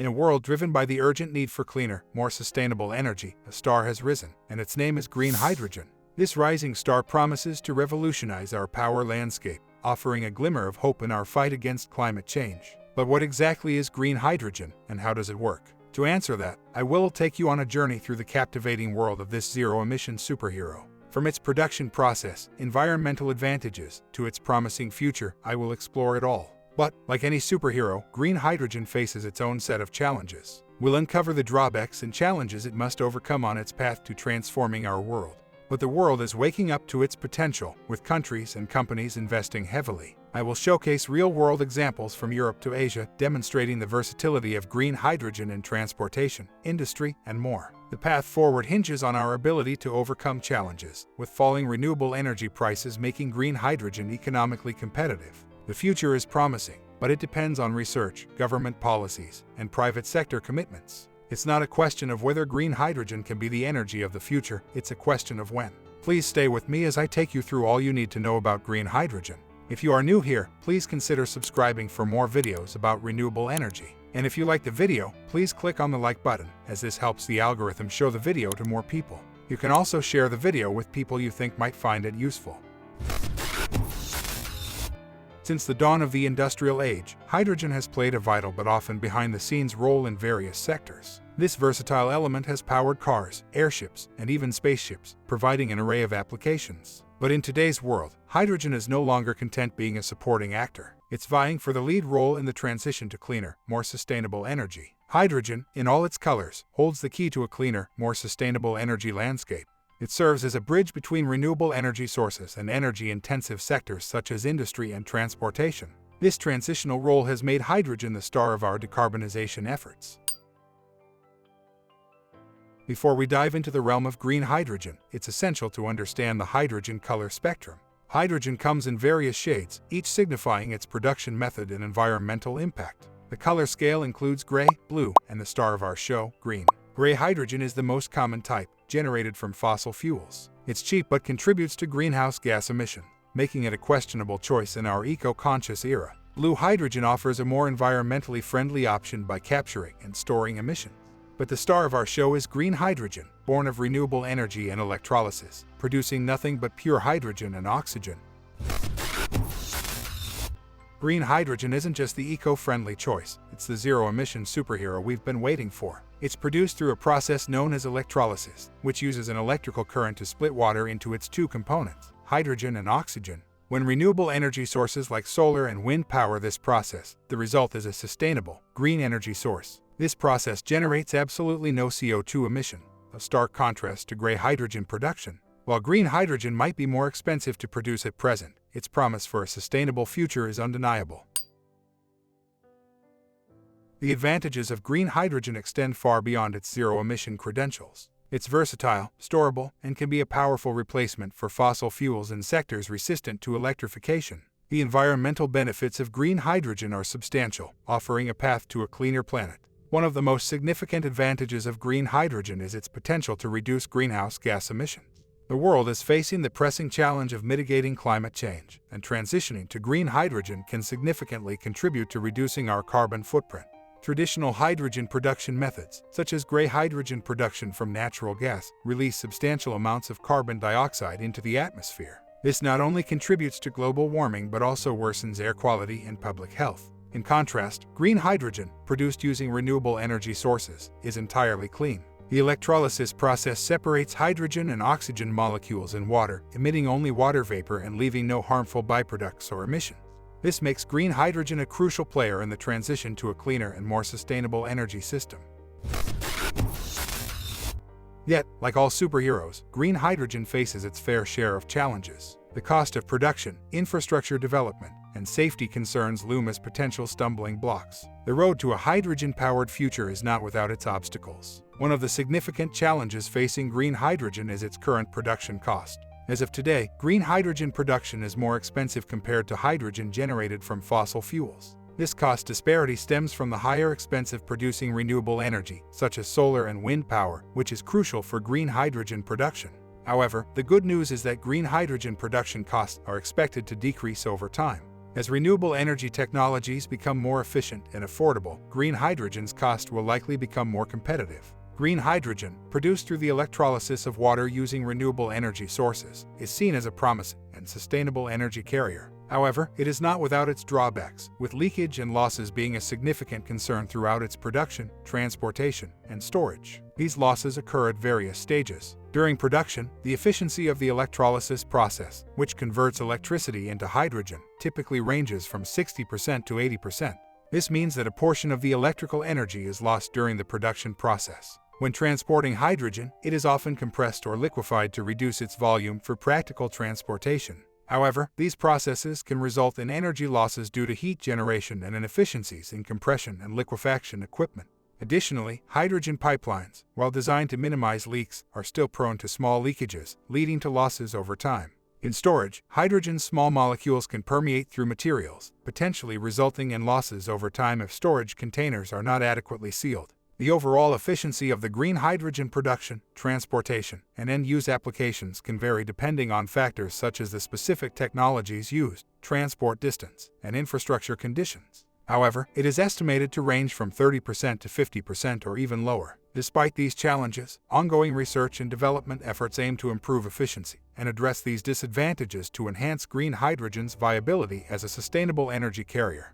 In a world driven by the urgent need for cleaner, more sustainable energy, a star has risen, and its name is green hydrogen. This rising star promises to revolutionize our power landscape, offering a glimmer of hope in our fight against climate change. But what exactly is green hydrogen, and how does it work? To answer that, I will take you on a journey through the captivating world of this zero-emission superhero. From its production process, environmental advantages, to its promising future, I will explore it all. But, like any superhero, green hydrogen faces its own set of challenges. We'll uncover the drawbacks and challenges it must overcome on its path to transforming our world. But the world is waking up to its potential, with countries and companies investing heavily. I will showcase real-world examples from Europe to Asia, demonstrating the versatility of green hydrogen in transportation, industry, and more. The path forward hinges on our ability to overcome challenges, with falling renewable energy prices making green hydrogen economically competitive. The future is promising, but it depends on research, government policies, and private sector commitments. It's not a question of whether green hydrogen can be the energy of the future, it's a question of when. Please stay with me as I take you through all you need to know about green hydrogen. If you are new here, please consider subscribing for more videos about renewable energy. And if you like the video, please click on the like button, as this helps the algorithm show the video to more people. You can also share the video with people you think might find it useful. Since the dawn of the industrial age, hydrogen has played a vital but often behind-the-scenes role in various sectors. This versatile element has powered cars, airships, and even spaceships, providing an array of applications. But in today's world, hydrogen is no longer content being a supporting actor. It's vying for the lead role in the transition to cleaner, more sustainable energy. Hydrogen, in all its colors, holds the key to a cleaner, more sustainable energy landscape. It serves as a bridge between renewable energy sources and energy-intensive sectors such as industry and transportation. This transitional role has made hydrogen the star of our decarbonization efforts. Before we dive into the realm of green hydrogen, it's essential to understand the hydrogen color spectrum. Hydrogen comes in various shades, each signifying its production method and environmental impact. The color scale includes gray, blue, and the star of our show, green. Gray hydrogen is the most common type, generated from fossil fuels. It's cheap but contributes to greenhouse gas emission, making it a questionable choice in our eco-conscious era. Blue hydrogen offers a more environmentally friendly option by capturing and storing emissions. But the star of our show is green hydrogen, born of renewable energy and electrolysis, producing nothing but pure hydrogen and oxygen. Green hydrogen isn't just the eco-friendly choice, it's the zero-emission superhero we've been waiting for. It's produced through a process known as electrolysis, which uses an electrical current to split water into its two components, hydrogen and oxygen. When renewable energy sources like solar and wind power this process, the result is a sustainable, green energy source. This process generates absolutely no CO2 emission, a stark contrast to gray hydrogen production. While green hydrogen might be more expensive to produce at present, its promise for a sustainable future is undeniable. The advantages of green hydrogen extend far beyond its zero-emission credentials. It's versatile, storable, and can be a powerful replacement for fossil fuels in sectors resistant to electrification. The environmental benefits of green hydrogen are substantial, offering a path to a cleaner planet. One of the most significant advantages of green hydrogen is its potential to reduce greenhouse gas emissions. The world is facing the pressing challenge of mitigating climate change, and transitioning to green hydrogen can significantly contribute to reducing our carbon footprint. Traditional hydrogen production methods, such as gray hydrogen production from natural gas, release substantial amounts of carbon dioxide into the atmosphere. This not only contributes to global warming but also worsens air quality and public health. In contrast, green hydrogen, produced using renewable energy sources, is entirely clean. The electrolysis process separates hydrogen and oxygen molecules in water, emitting only water vapor and leaving no harmful byproducts or emissions. This makes green hydrogen a crucial player in the transition to a cleaner and more sustainable energy system. Yet, like all superheroes, green hydrogen faces its fair share of challenges. The cost of production, infrastructure development, and safety concerns loom as potential stumbling blocks. The road to a hydrogen-powered future is not without its obstacles. One of the significant challenges facing green hydrogen is its current production cost. As of today, green hydrogen production is more expensive compared to hydrogen generated from fossil fuels. This cost disparity stems from the higher expense of producing renewable energy, such as solar and wind power, which is crucial for green hydrogen production. However, the good news is that green hydrogen production costs are expected to decrease over time. As renewable energy technologies become more efficient and affordable, green hydrogen's cost will likely become more competitive. Green hydrogen, produced through the electrolysis of water using renewable energy sources, is seen as a promising and sustainable energy carrier. However, it is not without its drawbacks, with leakage and losses being a significant concern throughout its production, transportation, and storage. These losses occur at various stages. During production, the efficiency of the electrolysis process, which converts electricity into hydrogen, typically ranges from 60% to 80%. This means that a portion of the electrical energy is lost during the production process. When transporting hydrogen, it is often compressed or liquefied to reduce its volume for practical transportation. However, these processes can result in energy losses due to heat generation and inefficiencies in compression and liquefaction equipment. Additionally, hydrogen pipelines, while designed to minimize leaks, are still prone to small leakages, leading to losses over time. In storage, hydrogen's small molecules can permeate through materials, potentially resulting in losses over time if storage containers are not adequately sealed. The overall efficiency of the green hydrogen production, transportation, and end-use applications can vary depending on factors such as the specific technologies used, transport distance, and infrastructure conditions. However, it is estimated to range from 30% to 50% or even lower. Despite these challenges, ongoing research and development efforts aim to improve efficiency and address these disadvantages to enhance green hydrogen's viability as a sustainable energy carrier.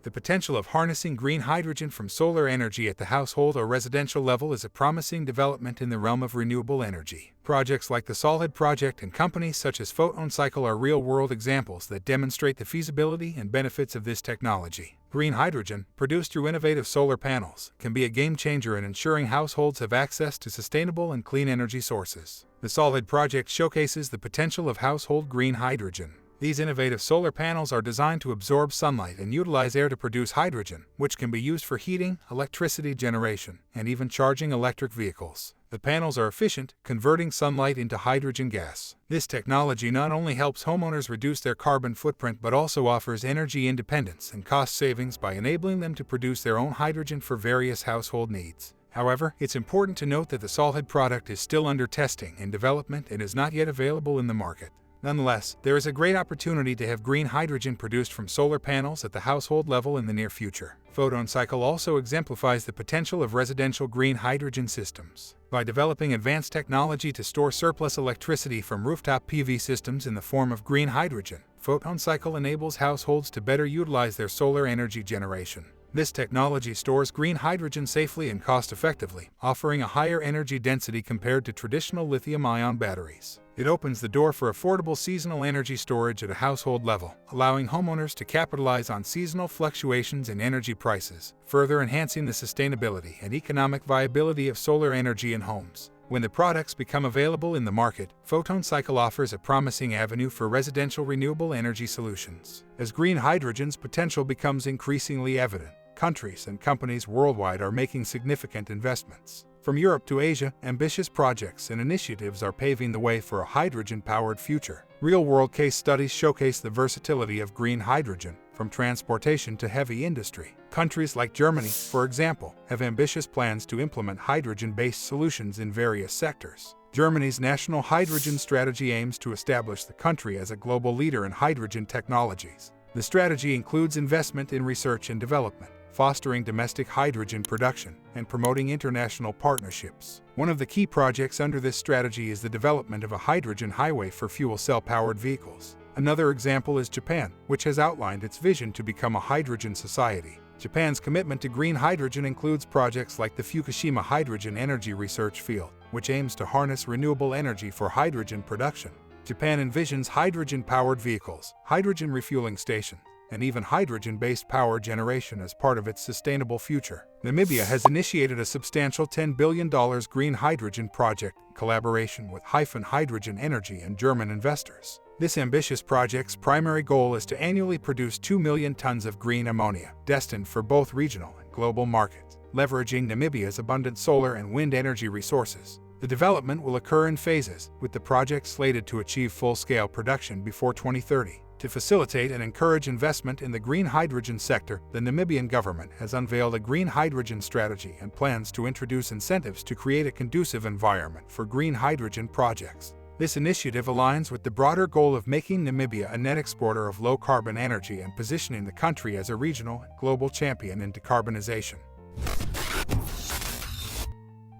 The potential of harnessing green hydrogen from solar energy at the household or residential level is a promising development in the realm of renewable energy. Projects like the Solid Project and companies such as PhotonCycle are real-world examples that demonstrate the feasibility and benefits of this technology. Green hydrogen, produced through innovative solar panels, can be a game-changer in ensuring households have access to sustainable and clean energy sources. The Solid Project showcases the potential of household green hydrogen. These innovative solar panels are designed to absorb sunlight and utilize air to produce hydrogen, which can be used for heating, electricity generation, and even charging electric vehicles. The panels are efficient, converting sunlight into hydrogen gas. This technology not only helps homeowners reduce their carbon footprint but also offers energy independence and cost savings by enabling them to produce their own hydrogen for various household needs. However, it's important to note that the Solid product is still under testing and development and is not yet available in the market. Nonetheless, there is a great opportunity to have green hydrogen produced from solar panels at the household level in the near future. PhotonCycle also exemplifies the potential of residential green hydrogen systems. By developing advanced technology to store surplus electricity from rooftop PV systems in the form of green hydrogen, PhotonCycle enables households to better utilize their solar energy generation. This technology stores green hydrogen safely and cost-effectively, offering a higher energy density compared to traditional lithium-ion batteries. It opens the door for affordable seasonal energy storage at a household level, allowing homeowners to capitalize on seasonal fluctuations in energy prices, further enhancing the sustainability and economic viability of solar energy in homes. When the products become available in the market, PhotonCycle offers a promising avenue for residential renewable energy solutions. As green hydrogen's potential becomes increasingly evident, countries and companies worldwide are making significant investments. From Europe to Asia, ambitious projects and initiatives are paving the way for a hydrogen-powered future. Real-world case studies showcase the versatility of green hydrogen, from transportation to heavy industry. Countries like Germany, for example, have ambitious plans to implement hydrogen-based solutions in various sectors. Germany's national hydrogen strategy aims to establish the country as a global leader in hydrogen technologies. The strategy includes investment in research and development, fostering domestic hydrogen production, and promoting international partnerships. One of the key projects under this strategy is the development of a hydrogen highway for fuel cell-powered vehicles. Another example is Japan, which has outlined its vision to become a hydrogen society. Japan's commitment to green hydrogen includes projects like the Fukushima Hydrogen Energy Research Field, which aims to harness renewable energy for hydrogen production. Japan envisions hydrogen-powered vehicles, hydrogen refueling stations, and even hydrogen-based power generation as part of its sustainable future. Namibia has initiated a substantial $10 billion green hydrogen project in collaboration with Hydrogen Energy and German investors. This ambitious project's primary goal is to annually produce 2 million tons of green ammonia, destined for both regional and global markets, leveraging Namibia's abundant solar and wind energy resources. The development will occur in phases, with the project slated to achieve full-scale production before 2030. To facilitate and encourage investment in the green hydrogen sector, the Namibian government has unveiled a green hydrogen strategy and plans to introduce incentives to create a conducive environment for green hydrogen projects. This initiative aligns with the broader goal of making Namibia a net exporter of low-carbon energy and positioning the country as a regional and global champion in decarbonization.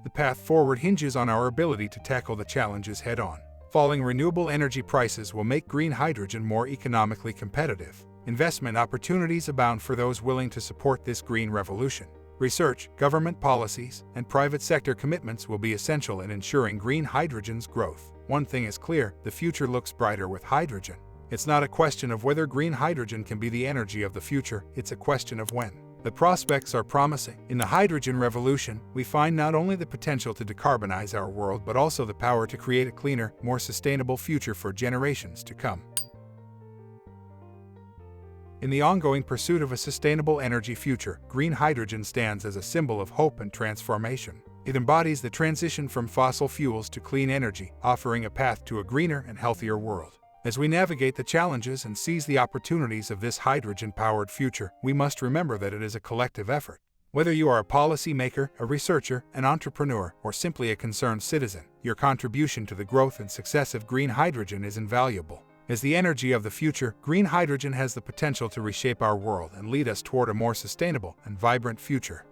The path forward hinges on our ability to tackle the challenges head-on. Falling renewable energy prices will make green hydrogen more economically competitive. Investment opportunities abound for those willing to support this green revolution. Research, government policies, and private sector commitments will be essential in ensuring green hydrogen's growth. One thing is clear, the future looks brighter with hydrogen. It's not a question of whether green hydrogen can be the energy of the future, it's a question of when. The prospects are promising. In the hydrogen revolution, we find not only the potential to decarbonize our world, but also the power to create a cleaner, more sustainable future for generations to come. In the ongoing pursuit of a sustainable energy future, green hydrogen stands as a symbol of hope and transformation. It embodies the transition from fossil fuels to clean energy, offering a path to a greener and healthier world. As we navigate the challenges and seize the opportunities of this hydrogen-powered future, we must remember that it is a collective effort. Whether you are a policymaker, a researcher, an entrepreneur, or simply a concerned citizen, your contribution to the growth and success of green hydrogen is invaluable. As the energy of the future, green hydrogen has the potential to reshape our world and lead us toward a more sustainable and vibrant future.